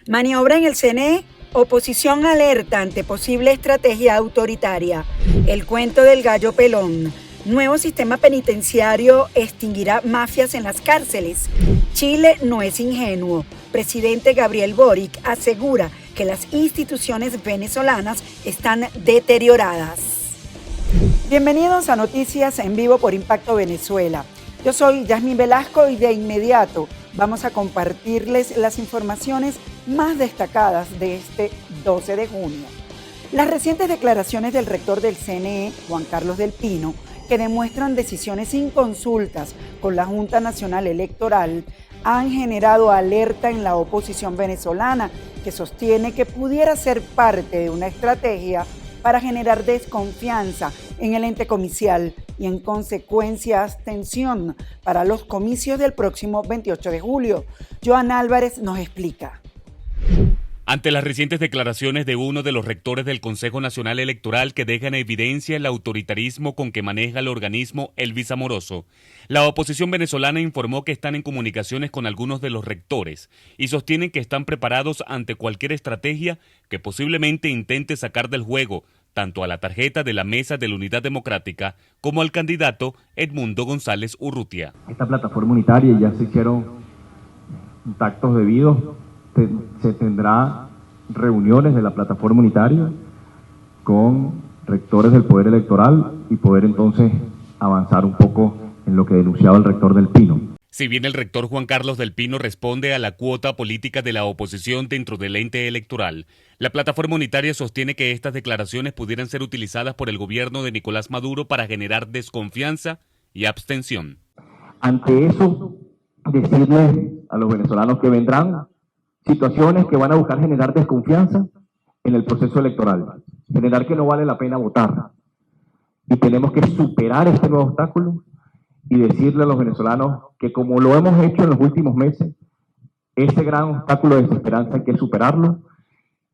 Maniobra en el CNE, oposición alerta ante posible estrategia autoritaria. El cuento del gallo pelón. Nuevo sistema penitenciario extinguirá mafias en las cárceles. Chile no es ingenuo. Presidente Gabriel Boric asegura que las instituciones venezolanas están deterioradas. Bienvenidos a Noticias en Vivo por Impacto Venezuela. Yo soy Yasmín Velasco y de inmediato vamos a compartirles las informaciones más destacadas de este 12 de junio. Las recientes declaraciones del rector del CNE, Juan Carlos del Pino, que demuestran decisiones sin consultas con la Junta Nacional Electoral, han generado alerta en la oposición venezolana, que sostiene que pudiera ser parte de una estrategia para generar desconfianza en el ente comicial y en consecuencia abstención para los comicios del próximo 28 de julio. Joan Álvarez nos explica. Ante las recientes declaraciones de uno de los rectores del Consejo Nacional Electoral que dejan en evidencia el autoritarismo con que maneja el organismo Elvis Amoroso, la oposición venezolana informó que están en comunicaciones con algunos de los rectores y sostienen que están preparados ante cualquier estrategia que posiblemente intente sacar del juego tanto a la tarjeta de la Mesa de la Unidad Democrática como al candidato Edmundo González Urrutia. Esta plataforma unitaria ya se hicieron contactos debidos. Se tendrá reuniones de la plataforma unitaria con rectores del Poder Electoral y poder entonces avanzar un poco en lo que denunciaba el rector del Pino. Si bien el rector Juan Carlos del Pino responde a la cuota política de la oposición dentro del ente electoral, la plataforma unitaria sostiene que estas declaraciones pudieran ser utilizadas por el gobierno de Nicolás Maduro para generar desconfianza y abstención. Ante eso, decirles a los venezolanos que vendrán situaciones que van a buscar generar desconfianza en el proceso electoral, generar que no vale la pena votar. Y tenemos que superar este nuevo obstáculo y decirle a los venezolanos que, como lo hemos hecho en los últimos meses, ese gran obstáculo de desesperanza hay que superarlo,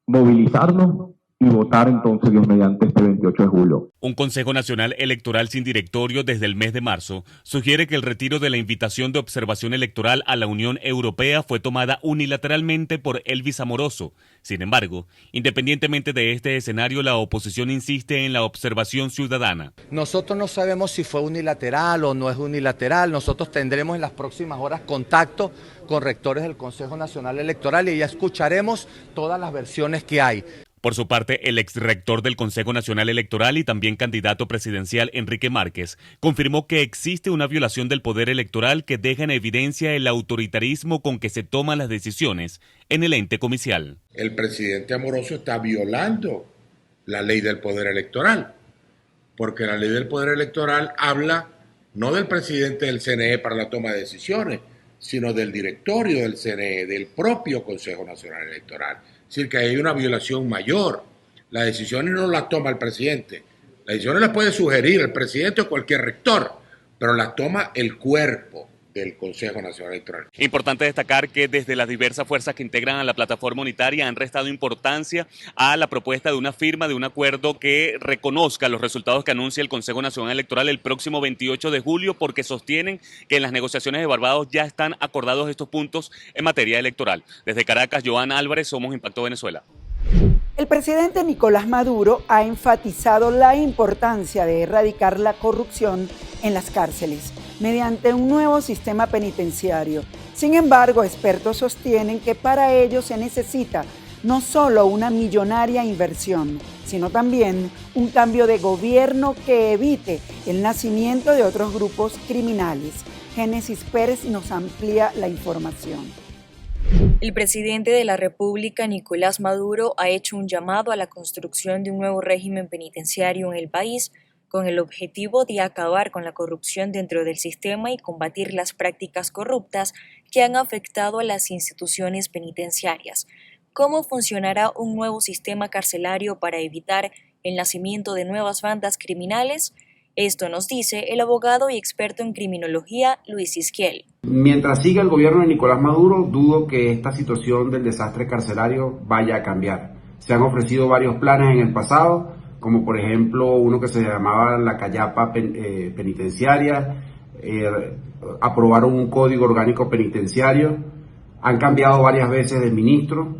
movilizarnos y votar entonces, Dios mediante, este 28 de julio. Un Consejo Nacional Electoral sin directorio desde el mes de marzo sugiere que el retiro de la invitación de observación electoral a la Unión Europea fue tomada unilateralmente por Elvis Amoroso. Sin embargo, independientemente de este escenario, la oposición insiste en la observación ciudadana. Nosotros no sabemos si fue unilateral o no es unilateral. Nosotros tendremos en las próximas horas contacto con rectores del Consejo Nacional Electoral y ya escucharemos todas las versiones que hay. Por su parte, el exrector del Consejo Nacional Electoral y también candidato presidencial Enrique Márquez confirmó que existe una violación del poder electoral que deja en evidencia el autoritarismo con que se toman las decisiones en el ente comicial. El presidente Amoroso está violando la ley del poder electoral, porque la ley del poder electoral habla no del presidente del CNE para la toma de decisiones, sino del directorio del CNE, del propio Consejo Nacional Electoral. Es decir, que hay una violación mayor. Las decisiones no las toma el presidente. Las decisiones las puede sugerir el presidente o cualquier rector, pero las toma el cuerpo del Consejo Nacional Electoral. Importante destacar que desde las diversas fuerzas que integran a la plataforma unitaria han restado importancia a la propuesta de una firma de un acuerdo que reconozca los resultados que anuncia el Consejo Nacional Electoral el próximo 28 de julio, porque sostienen que en las negociaciones de Barbados ya están acordados estos puntos en materia electoral. Desde Caracas, Joan Álvarez, somos Impacto Venezuela. El presidente Nicolás Maduro ha enfatizado la importancia de erradicar la corrupción en las cárceles mediante un nuevo sistema penitenciario. Sin embargo, expertos sostienen que para ello se necesita no solo una millonaria inversión, sino también un cambio de gobierno que evite el nacimiento de otros grupos criminales. Génesis Pérez nos amplía la información. El presidente de la República, Nicolás Maduro, ha hecho un llamado a la construcción de un nuevo régimen penitenciario en el país con el objetivo de acabar con la corrupción dentro del sistema y combatir las prácticas corruptas que han afectado a las instituciones penitenciarias. ¿Cómo funcionará un nuevo sistema carcelario para evitar el nacimiento de nuevas bandas criminales? Esto nos dice el abogado y experto en criminología Luis Isquiel. Mientras siga el gobierno de Nicolás Maduro, dudo que esta situación del desastre carcelario vaya a cambiar. Se han ofrecido varios planes en el pasado, como por ejemplo uno que se llamaba la Callapa penitenciaria, aprobaron un código orgánico penitenciario, han cambiado varias veces de ministro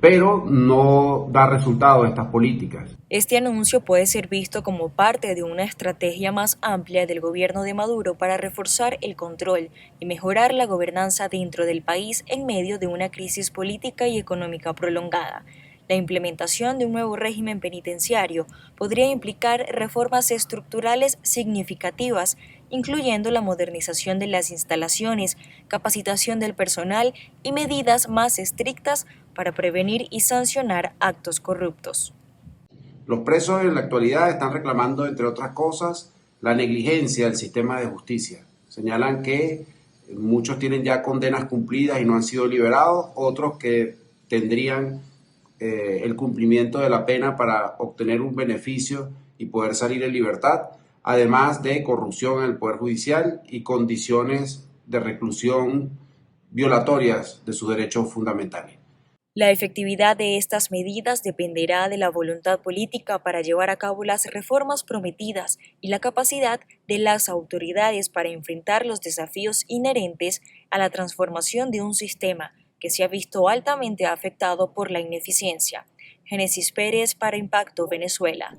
pero no da resultado estas políticas. Este anuncio puede ser visto como parte de una estrategia más amplia del gobierno de Maduro para reforzar el control y mejorar la gobernanza dentro del país en medio de una crisis política y económica prolongada. La implementación de un nuevo régimen penitenciario podría implicar reformas estructurales significativas, incluyendo la modernización de las instalaciones, capacitación del personal y medidas más estrictas para prevenir y sancionar actos corruptos. Los presos en la actualidad están reclamando, entre otras cosas, la negligencia del sistema de justicia. Señalan que muchos tienen ya condenas cumplidas y no han sido liberados, otros que tendrían el cumplimiento de la pena para obtener un beneficio y poder salir en libertad, además de corrupción en el Poder Judicial y condiciones de reclusión violatorias de sus derechos fundamentales. La efectividad de estas medidas dependerá de la voluntad política para llevar a cabo las reformas prometidas y la capacidad de las autoridades para enfrentar los desafíos inherentes a la transformación de un sistema que se ha visto altamente afectado por la ineficiencia. Génesis Pérez para Impacto Venezuela.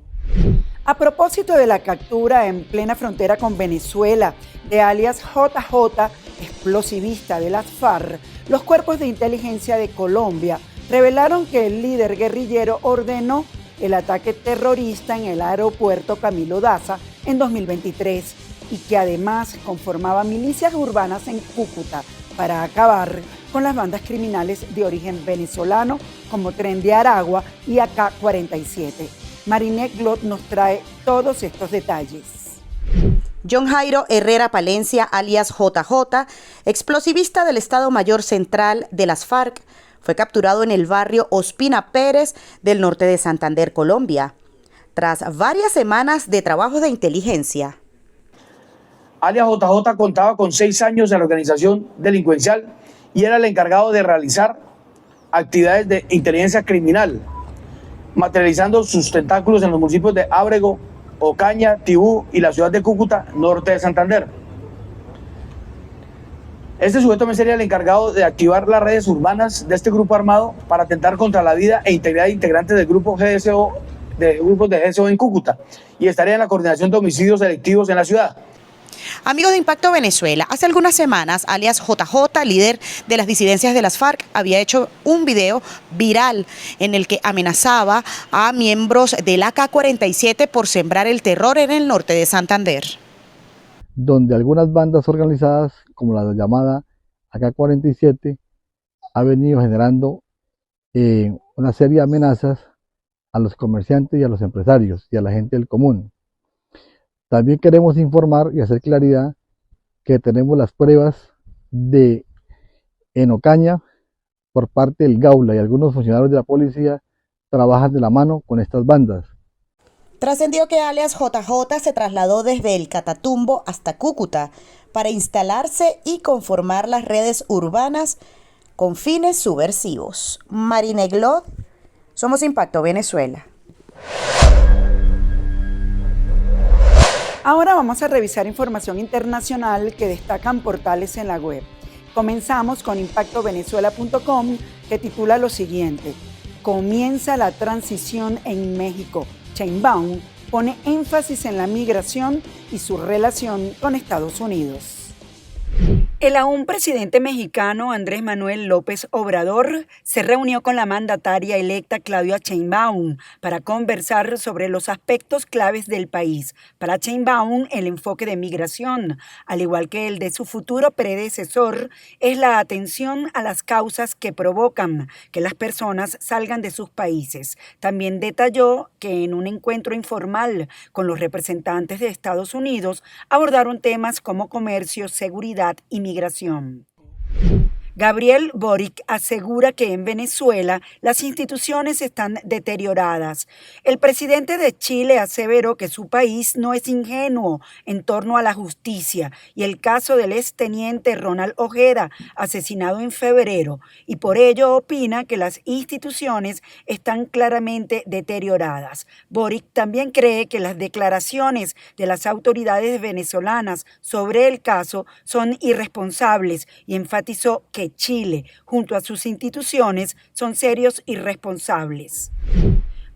A propósito de la captura en plena frontera con Venezuela de alias JJ, explosivista de las FARC, los cuerpos de inteligencia de Colombia revelaron que el líder guerrillero ordenó el ataque terrorista en el aeropuerto Camilo Daza en 2023 y que además conformaba milicias urbanas en Cúcuta para acabar con las bandas criminales de origen venezolano como Tren de Aragua y AK-47. Marinet Glot nos trae todos estos detalles. John Jairo Herrera Palencia, alias JJ, explosivista del Estado Mayor Central de las FARC, fue capturado en el barrio Ospina Pérez del norte de Santander, Colombia, tras varias semanas de trabajo de inteligencia. Alias JJ contaba con 6 años en la organización delincuencial y era el encargado de realizar actividades de inteligencia criminal, materializando sus tentáculos en los municipios de Ábrego, Ocaña, Tibú y la ciudad de Cúcuta, norte de Santander. Este sujeto también sería el encargado de activar las redes urbanas de este grupo armado para atentar contra la vida e integridad de integrantes del grupo GSO, de grupos de GSO en Cúcuta, y estaría en la coordinación de homicidios delictivos en la ciudad. Amigos de Impacto Venezuela, hace algunas semanas, alias JJ, líder de las disidencias de las FARC, había hecho un video viral en el que amenazaba a miembros del AK-47 por sembrar el terror en el norte de Santander. Donde algunas bandas organizadas, como la llamada AK-47, ha venido generando una serie de amenazas a los comerciantes y a los empresarios y a la gente del común. También queremos informar y hacer claridad que tenemos las pruebas en Ocaña por parte del Gaula y algunos funcionarios de la policía trabajan de la mano con estas bandas. Trascendió que alias JJ se trasladó desde el Catatumbo hasta Cúcuta para instalarse y conformar las redes urbanas con fines subversivos. Marinet Glot, somos Impacto Venezuela. Ahora vamos a revisar información internacional que destacan portales en la web. Comenzamos con impactovenezuela.com, que titula lo siguiente: comienza la transición en México. Sheinbaum pone énfasis en la migración y su relación con Estados Unidos. El aún presidente mexicano Andrés Manuel López Obrador se reunió con la mandataria electa Claudia Sheinbaum para conversar sobre los aspectos claves del país. Para Sheinbaum, el enfoque de migración, al igual que el de su futuro predecesor, es la atención a las causas que provocan que las personas salgan de sus países. También detalló que en un encuentro informal con los representantes de Estados Unidos abordaron temas como comercio, seguridad y migración. Gabriel Boric asegura que en Venezuela las instituciones están deterioradas. El presidente de Chile aseveró que su país no es ingenuo en torno a la justicia y el caso del exteniente Ronald Ojeda, asesinado en febrero, y por ello opina que las instituciones están claramente deterioradas. Boric también cree que las declaraciones de las autoridades venezolanas sobre el caso son irresponsables y enfatizó que que Chile, junto a sus instituciones, son serios irresponsables.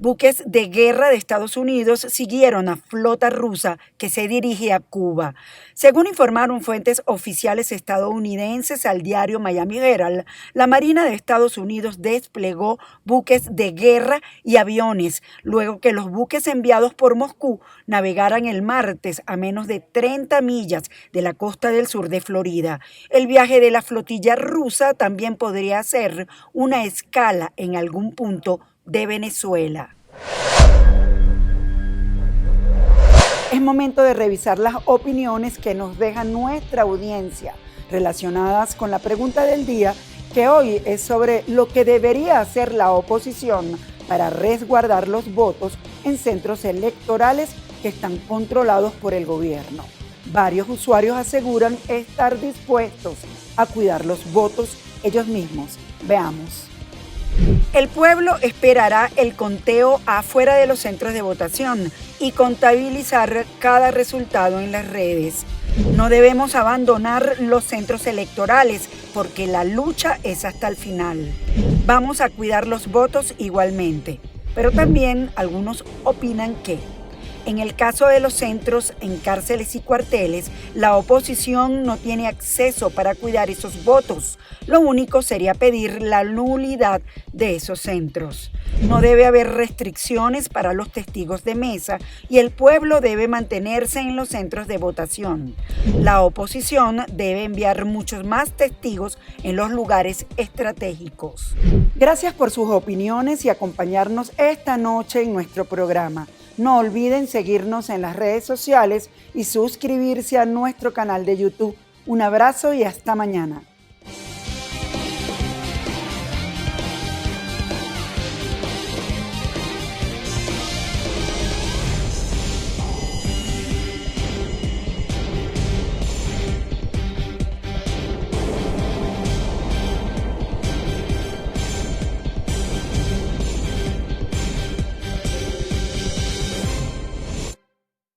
Buques de guerra de Estados Unidos siguieron a flota rusa que se dirige a Cuba. Según informaron fuentes oficiales estadounidenses al diario Miami Herald, la Marina de Estados Unidos desplegó buques de guerra y aviones, luego que los buques enviados por Moscú navegaran el martes a menos de 30 millas de la costa del sur de Florida. El viaje de la flotilla rusa también podría ser una escala en algún punto de Venezuela. Es momento de revisar las opiniones que nos deja nuestra audiencia relacionadas con la pregunta del día, que hoy es sobre lo que debería hacer la oposición para resguardar los votos en centros electorales que están controlados por el gobierno. Varios usuarios aseguran estar dispuestos a cuidar los votos ellos mismos. Veamos. El pueblo esperará el conteo afuera de los centros de votación y contabilizar cada resultado en las redes. No debemos abandonar los centros electorales porque la lucha es hasta el final. Vamos a cuidar los votos igualmente, pero también algunos opinan que en el caso de los centros en cárceles y cuarteles, la oposición no tiene acceso para cuidar esos votos. Lo único sería pedir la nulidad de esos centros. No debe haber restricciones para los testigos de mesa y el pueblo debe mantenerse en los centros de votación. La oposición debe enviar muchos más testigos en los lugares estratégicos. Gracias por sus opiniones y acompañarnos esta noche en nuestro programa. No olviden seguirnos en las redes sociales y suscribirse a nuestro canal de YouTube. Un abrazo y hasta mañana.